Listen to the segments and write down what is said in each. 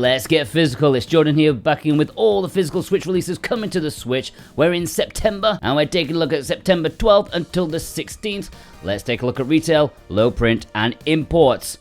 Let's get physical. It's Jordan here, back in with all the physical Switch releases coming to the Switch. We're in September, and we're taking a look at September 12th until the 16th. Let's take a look at retail, low print, and imports.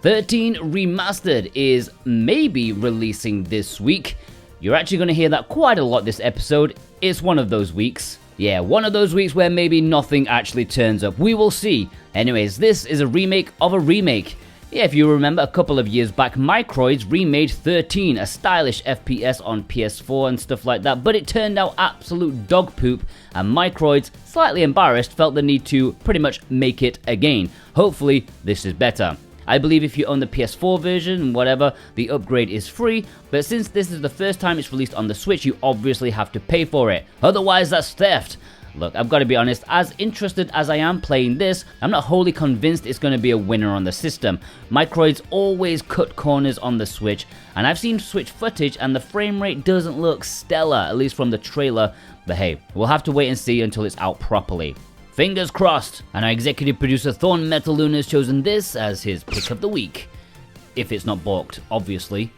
13 Remastered is maybe releasing this week. You're actually going to hear that quite a lot this episode. It's one of those weeks. Yeah, one of those weeks where maybe nothing actually turns up. We will see. Anyways, this is a remake of a remake. Yeah, if you remember, a couple of years back, Microids remade 13, a stylish FPS on PS4 and stuff like that, but it turned out absolute dog poop, and Microids, slightly embarrassed, felt the need to pretty much make it again. Hopefully, this is better. I believe if you own the PS4 version and whatever, the upgrade is free, but since this is the first time it's released on the Switch, you obviously have to pay for it. Otherwise, that's theft. Look, I've got to be honest, as interested as I am playing this, I'm not wholly convinced it's going to be a winner on the system. Microids always cut corners on the Switch, and I've seen Switch footage and the frame rate doesn't look stellar, at least from the trailer, but hey, we'll have to wait and see until it's out properly. Fingers crossed, and our executive producer Thorn Metal Luna has chosen this as his pick of the week. If it's not balked, obviously.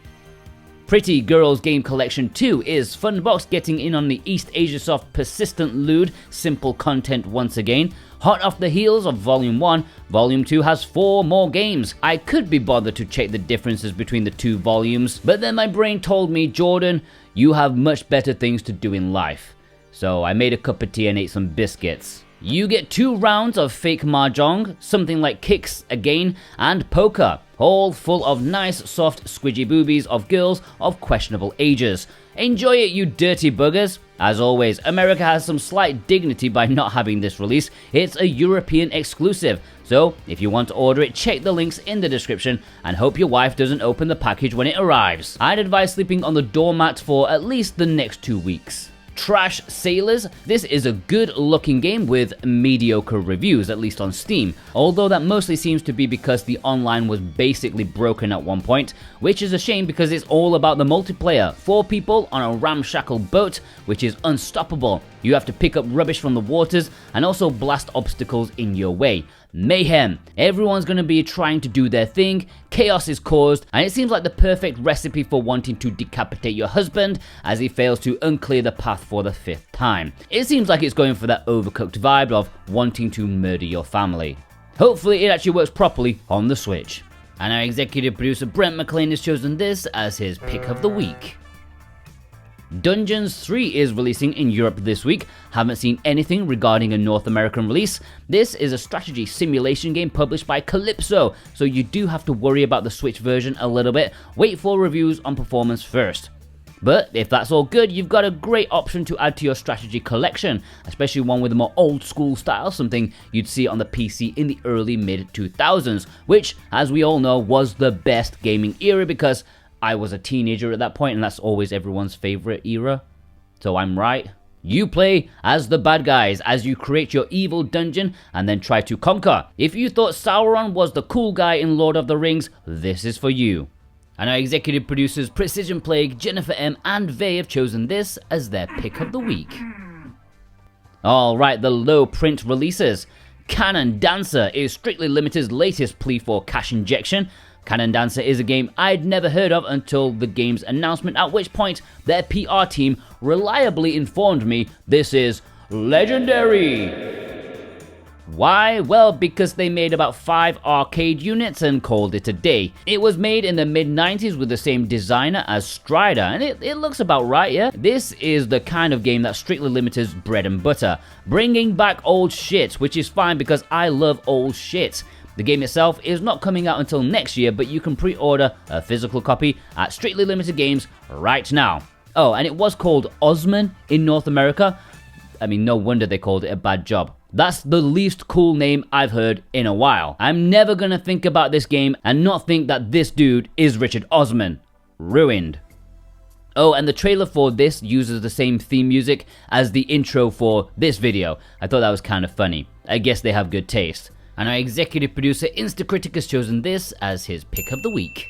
Pretty Girls Game Collection 2 is Funbox getting in on the East Asia Soft persistent lewd, simple content once again. Hot off the heels of Volume 1, Volume 2 has 4 more games. I could be bothered to check the differences between the two volumes, but then my brain told me, Jordan, you have much better things to do in life. So I made a cup of tea and ate some biscuits. You get 2 rounds of fake mahjong, something like kicks again, and poker, all full of nice soft squidgy boobies of girls of questionable ages. Enjoy it, you dirty buggers. As always, America has some slight dignity by not having this release. It's a European exclusive, so if you want to order it, check the links in the description and hope your wife doesn't open the package when it arrives. I'd advise sleeping on the doormat for at least the next 2 weeks. Trash Sailors. This is a good looking game with mediocre reviews, at least on Steam, although that mostly seems to be because the online was basically broken at one point, which is a shame because it's all about the multiplayer. 4 people on a ramshackle boat, which is unstoppable. You have to pick up rubbish from the waters and also blast obstacles in your way. Mayhem. Everyone's going to be trying to do their thing, chaos is caused, and it seems like the perfect recipe for wanting to decapitate your husband as he fails to unclear the path for the 5th time. It seems like it's going for that overcooked vibe of wanting to murder your family. Hopefully it actually works properly on the Switch. And our executive producer Brent McLean has chosen this as his pick of the week. Dungeons 3 is releasing in Europe this week. Haven't seen anything regarding a North American release. This is a strategy simulation game published by Calypso, so you do have to worry about the Switch version a little bit. Wait for reviews on performance first. But if that's all good, you've got a great option to add to your strategy collection, especially one with a more old school style, something you'd see on the PC in the early mid 2000s, which, as we all know, was the best gaming era because I was a teenager at that point, and that's always everyone's favorite era. So I'm right. You play as the bad guys as you create your evil dungeon and then try to conquer. If you thought Sauron was the cool guy in Lord of the Rings, this is for you. And our executive producers Precision Plague, Jennifer M, and Vey have chosen this as their pick of the week. Alright, the low print releases. Cannon Dancer is Strictly Limited's latest plea for cash injection. Cannon Dancer is a game I'd never heard of until the game's announcement, at which point their PR team reliably informed me this is legendary. Why? Well, because they made about 5 arcade units and called it a day. It was made in the mid-90s with the same designer as Strider, and it looks about right, yeah? This is the kind of game that's Strictly Limited's bread and butter, bringing back old shit, which is fine because I love old shit. The game itself is not coming out until next year, but you can pre-order a physical copy at Strictly Limited Games right now. Oh, and it was called Osman in North America. I mean, no wonder they called it a bad job. That's the least cool name I've heard in a while. I'm never gonna think about this game and not think that this dude is Richard Osman. Ruined. Oh, and the trailer for this uses the same theme music as the intro for this video. I thought that was kind of funny. I guess they have good taste. And our executive producer Instacritic has chosen this as his pick of the week.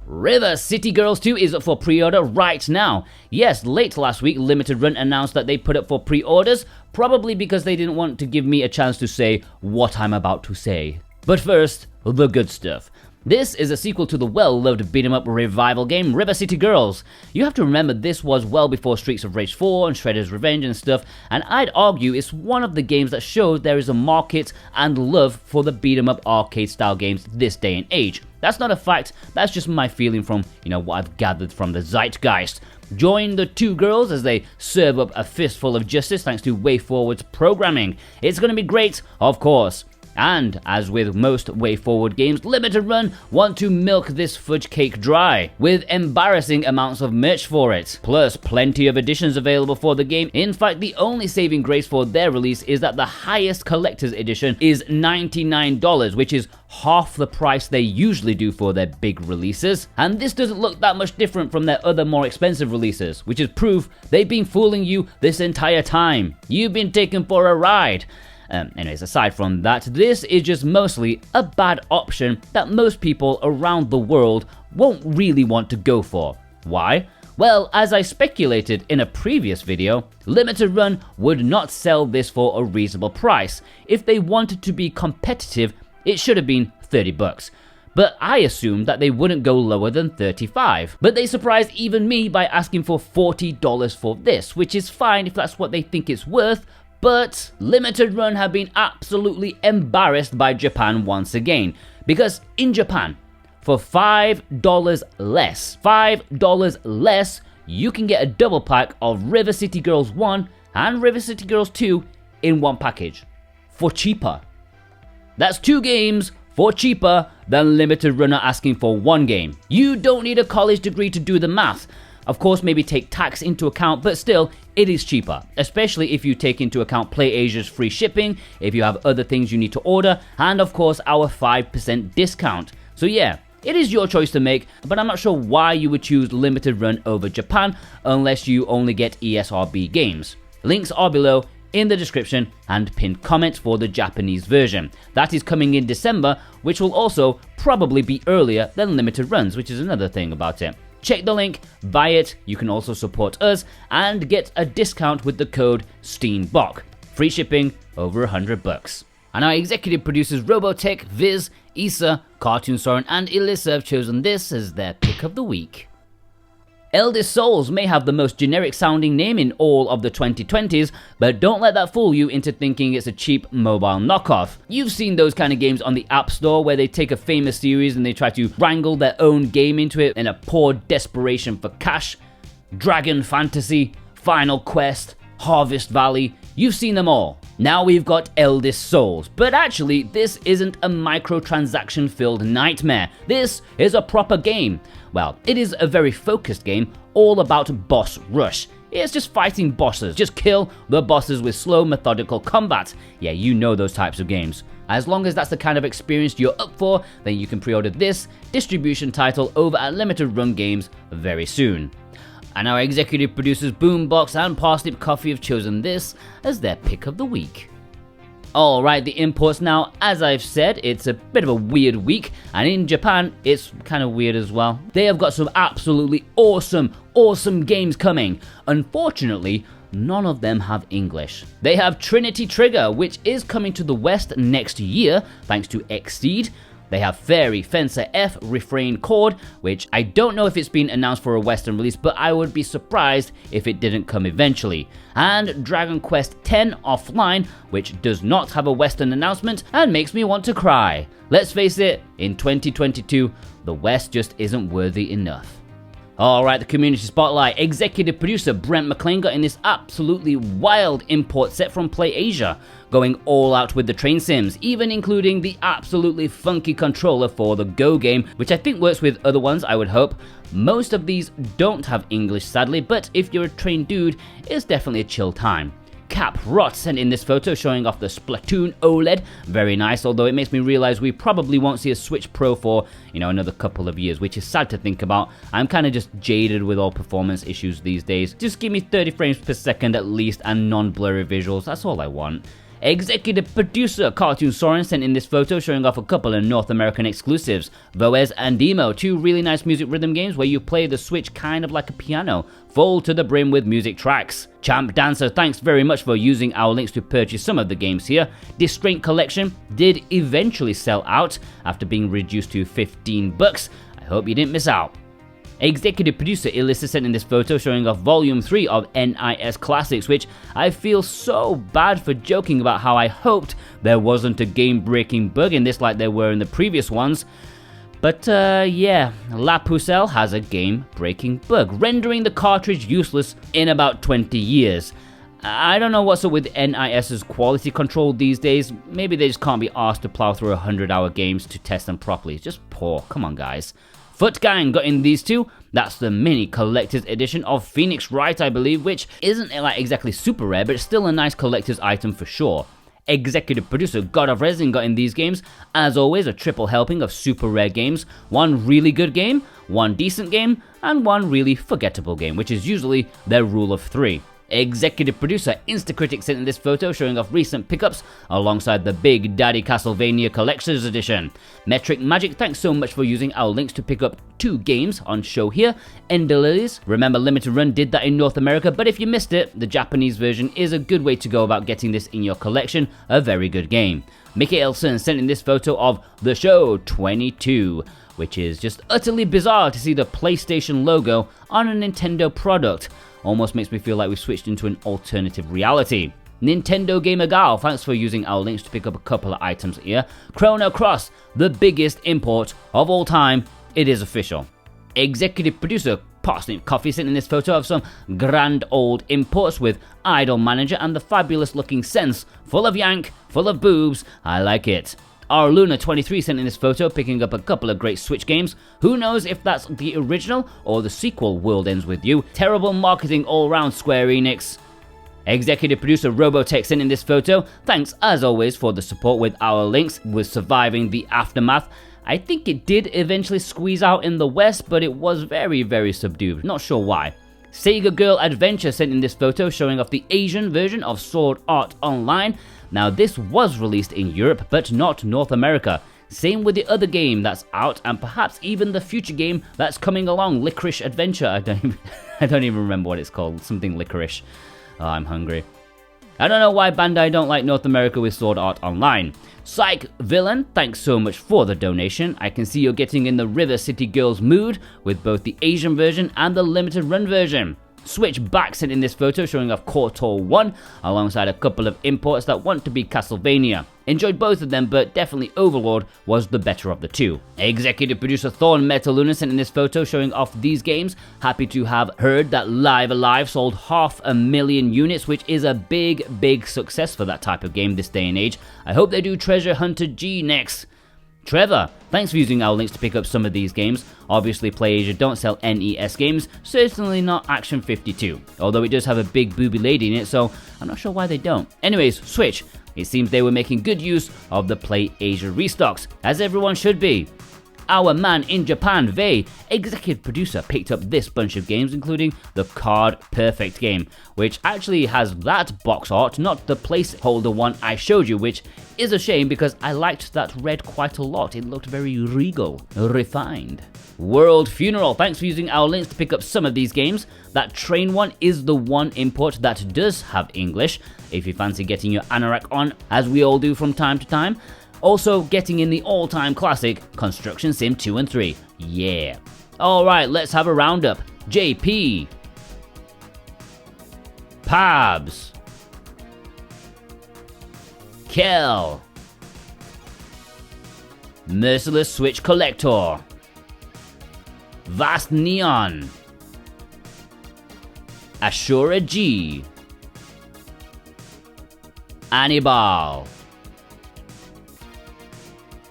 River City Girls 2 is up for pre-order right now. Yes, late last week, Limited Run announced that they put up for pre-orders, probably because they didn't want to give me a chance to say what I'm about to say. But first, the good stuff. This is a sequel to the well-loved beat-em-up revival game River City Girls. You have to remember this was well before Streets of Rage 4 and Shredder's Revenge and stuff, and I'd argue it's one of the games that shows there is a market and love for the beat-em-up arcade-style games this day and age. That's not a fact, that's just my feeling from, what I've gathered from the zeitgeist. Join the two girls as they serve up a fistful of justice thanks to WayForward's programming. It's gonna be great, of course. And, as with most WayForward games, Limited Run want to milk this fudge cake dry, with embarrassing amounts of merch for it, plus plenty of editions available for the game. In fact, the only saving grace for their release is that the highest collector's edition is $99, which is half the price they usually do for their big releases. And this doesn't look that much different from their other more expensive releases, which is proof they've been fooling you this entire time. You've been taken for a ride. Anyways, aside from that, this is just mostly a bad option that most people around the world won't really want to go for. Why? Well, as I speculated in a previous video, Limited Run would not sell this for a reasonable price. If they wanted to be competitive, it should have been $30. But I assumed that they wouldn't go lower than $35. But they surprised even me by asking for $40 for this, which is fine if that's what they think it's worth. But Limited Run have been absolutely embarrassed by Japan once again, because in Japan, for $5 less, you can get a double pack of River City Girls 1 and River City Girls 2 in one package, for cheaper. That's 2 games for cheaper than Limited Run are asking for 1 game. You don't need a college degree to do the math. Of course, maybe take tax into account, but still, it is cheaper, especially if you take into account PlayAsia's free shipping, if you have other things you need to order, and of course our 5% discount. So yeah, it is your choice to make, but I'm not sure why you would choose Limited Run over Japan unless you only get ESRB games. Links are below in the description and pinned comment for the Japanese version. That is coming in December, which will also probably be earlier than Limited Runs, which is another thing about it. Check the link, buy it. You can also support us and get a discount with the code STEAMBOK. Free shipping over $100. And our executive producers Robotech, Viz, Issa, Cartoon Soren, and Elissa have chosen this as their pick of the week. Eldest Souls may have the most generic sounding name in all of the 2020s, but don't let that fool you into thinking it's a cheap mobile knockoff. You've seen those kind of games on the App Store where they take a famous series and they try to wrangle their own game into it in a poor desperation for cash. Dragon Fantasy, Final Quest, Harvest Valley, you've seen them all. Now we've got Eldest Souls, but actually this isn't a microtransaction filled nightmare. This is a proper game. Well, it is a very focused game, all about boss rush. It's just fighting bosses, just kill the bosses with slow methodical combat. Yeah, you know those types of games. As long as that's the kind of experience you're up for, then you can pre-order this distribution title over at Limited Run Games very soon. And our executive producers Boombox and Parsnip Coffee have chosen this as their pick of the week. Alright, the imports now. As I've said, it's a bit of a weird week, and in Japan, it's kind of weird as well. They have got some absolutely awesome games coming. Unfortunately, none of them have English. They have Trinity Trigger, which is coming to the West next year, thanks to XIII. They have Fairy Fencer F Refrain Chord, which I don't know if it's been announced for a Western release, but I would be surprised if it didn't come eventually. And Dragon Quest X Offline, which does not have a Western announcement and makes me want to cry. Let's face it, in 2022, the West just isn't worthy enough. Alright, the community spotlight. Executive producer Brent McLean got in this absolutely wild import set from PlayAsia, going all out with the train sims, even including the absolutely funky controller for the Go game, which I think works with other ones, I would hope. Most of these don't have English sadly, but if you're a train dude, it's definitely a chill time. Cap Rot sent in this photo showing off the Splatoon OLED. Very nice, although it makes me realize we probably won't see a Switch Pro for, another couple of years, which is sad to think about. I'm kind of just jaded with all performance issues these days. Just give me 30 frames per second at least and non-blurry visuals, that's all I want. Executive producer Cartoon Soren sent in this photo showing off a couple of North American exclusives, Voez and Emo, two really nice music rhythm games where you play the Switch kind of like a piano, full to the brim with music tracks. Champ Dancer, thanks very much for using our links to purchase some of the games here. Distraint Collection did eventually sell out after being reduced to $15. I hope you didn't miss out. Executive producer Elissa sent in this photo showing off Volume 3 of NIS Classics, which I feel so bad for joking about how I hoped there wasn't a game-breaking bug in this like there were in the previous ones. But yeah, La Pucelle has a game-breaking bug, rendering the cartridge useless in about 20 years. I don't know what's up with NIS's quality control these days. Maybe they just can't be asked to plow through 100-hour games to test them properly. It's just poor, come on guys. Foot Gang got in these two. That's the mini collector's edition of Phoenix Wright, I believe, which isn't like exactly super rare, but it's still a nice collector's item for sure. Executive producer God of Resin got in these games. As always, a triple helping of super rare games. One really good game, one decent game, and one really forgettable game, which is usually their rule of 3. Executive producer Instacritic sent in this photo showing off recent pickups alongside the Big Daddy Castlevania Collector's Edition. Metric Magic, thanks so much for using our links to pick up 2 games on show here. Ender Lilies, remember Limited Run did that in North America, but if you missed it, the Japanese version is a good way to go about getting this in your collection, a very good game. Mickey Elson sent in this photo of The Show 22, which is just utterly bizarre to see the PlayStation logo on a Nintendo product. Almost makes me feel like we've switched into an alternative reality. Nintendo Gamer Gal, thanks for using our links to pick up a couple of items here. Chrono Cross, the biggest import of all time, it is official. Executive producer Parsnip Coffee sent in this photo of some grand old imports with Idol Manager and the fabulous looking Sense, full of yank, full of boobs, I like it. Our Luna23 sent in this photo picking up a couple of great Switch games. Who knows if that's the original or the sequel World Ends With You. Terrible marketing all round, Square Enix. Executive producer Robotech sent in this photo. Thanks as always for the support with our links with surviving the aftermath. I think it did eventually squeeze out in the West, but it was very, very subdued. Not sure why. Sega Girl Adventure sent in this photo showing off the Asian version of Sword Art Online. Now this was released in Europe, but not North America. Same with the other game that's out, and perhaps even the future game that's coming along, Licorice Adventure. I don't even remember what it's called, something licorice. Oh, I'm hungry. I don't know why Bandai don't like North America with Sword Art Online. Psych Villain, thanks so much for the donation. I can see you're getting in the River City Girls mood with both the Asian version and the limited run version. Switchback sent in this photo showing off KOTOR 1 alongside a couple of imports that want to be Castlevania. Enjoyed both of them, but definitely Overlord was the better of the two. Executive producer Thorn Metaluna sent in this photo showing off these games. Happy to have heard that Live Alive sold 500,000 units, which is a big success for that type of game this day and age. I hope they do Treasure Hunter G next. Trevor, thanks for using our links to pick up some of these games. Obviously PlayAsia don't sell NES games, certainly not Action 52, although it does have a big booby lady in it, so I'm not sure why they don't. Anyways, Switch, it seems they were making good use of the PlayAsia restocks, as everyone should be. Our man in Japan, Vei, executive producer, picked up this bunch of games, including the Card Perfect game, which actually has that box art, not the placeholder one I showed you, which is a shame because I liked that red quite a lot. It looked very regal, refined. World Funeral, thanks for using our links to pick up some of these games. That Train one is the one import that does have English, if you fancy getting your anorak on, as we all do from time to time. Also getting in the all-time classic Construction Sim 2 and 3. Yeah. Alright, let's have a roundup. JP. Pabs. Kel. Merciless Switch Collector. Vast Neon. Ashura G. Annibal.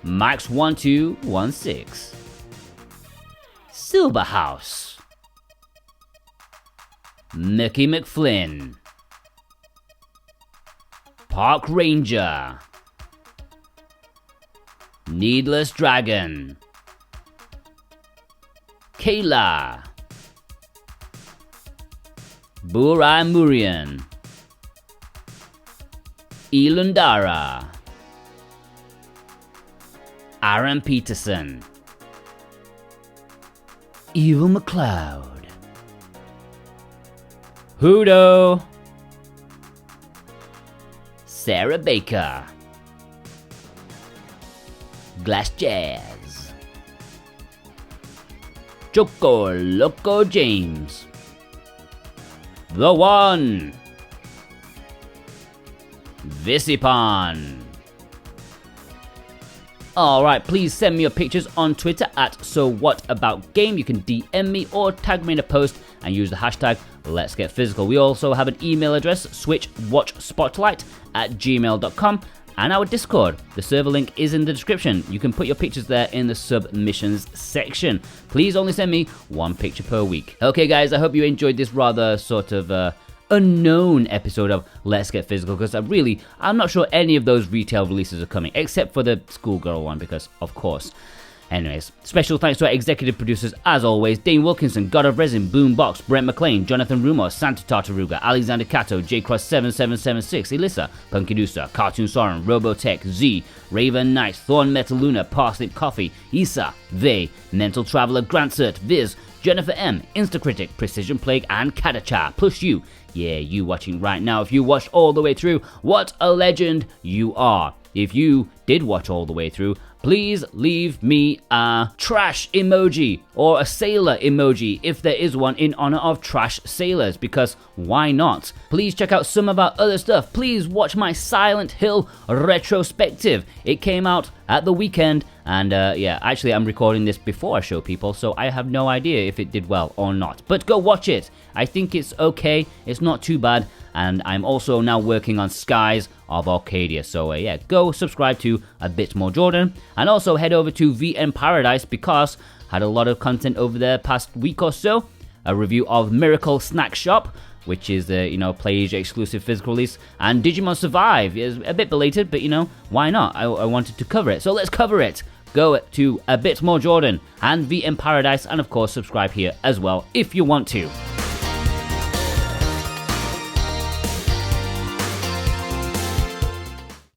Max1216. Silverhouse. Mickey McFlynn. Park Ranger. Needless Dragon. Kayla. Burai Murian. Elundara, Aaron Peterson, Evil McLeod, Hudo, Sarah Baker, Glass Jazz, Choco Loco James, The One, Visipon. Alright, please send me your pictures on Twitter at SoWhatAboutGame. You can DM me or tag me in a post and use the hashtag Let's Get Physical. We also have an email address, SwitchWatchSpotlight@gmail.com, and our Discord. The server link is in the description. You can put your pictures there in the submissions section. Please only send me one picture per week. Okay guys, I hope you enjoyed this rather sort of unknown episode of Let's Get Physical, because I'm not sure any of those retail releases are coming, except for the Schoolgirl one, because of course. Anyways, special thanks to our executive producers as always: Dane Wilkinson, God of Resin, Boombox, Brent McLean, Jonathan Rumor, Santa Tartaruga, Alexander Cato, JCross7776, Elissa, Punkidusa, Cartoon Soren, Robotech, Z, Raven Knight, Thorn Metal Luna, Parsnip Coffee, Isa, Vey, Mental Traveler, Grantsert, Viz, Jennifer M, Instacritic, Precision Plague, and Katacha, plus you. Yeah, you watching right now. If you watched all the way through, what a legend you are. If you did watch all the way through, please leave me a trash emoji or a sailor emoji if there is one, in honor of trash sailors, because why not? Please check out some of our other stuff. Please watch my Silent Hill retrospective. It came out at the weekend, and yeah, actually I'm recording this before I show people, so I have no idea if it did well or not. But go watch it. I think it's okay. It's not too bad. And I'm also now working on Skies of Arcadia. So yeah, go subscribe to A Bit More Jordan, and also head over to VM Paradise, because I had a lot of content over there past week or so. A review of Miracle Snack Shop, which is the PlayAsia exclusive physical release, and Digimon Survive is a bit belated, but why not? I wanted to cover it, so let's cover it. Go to A Bit More Jordan and VM Paradise, and of course subscribe here as well if you want to.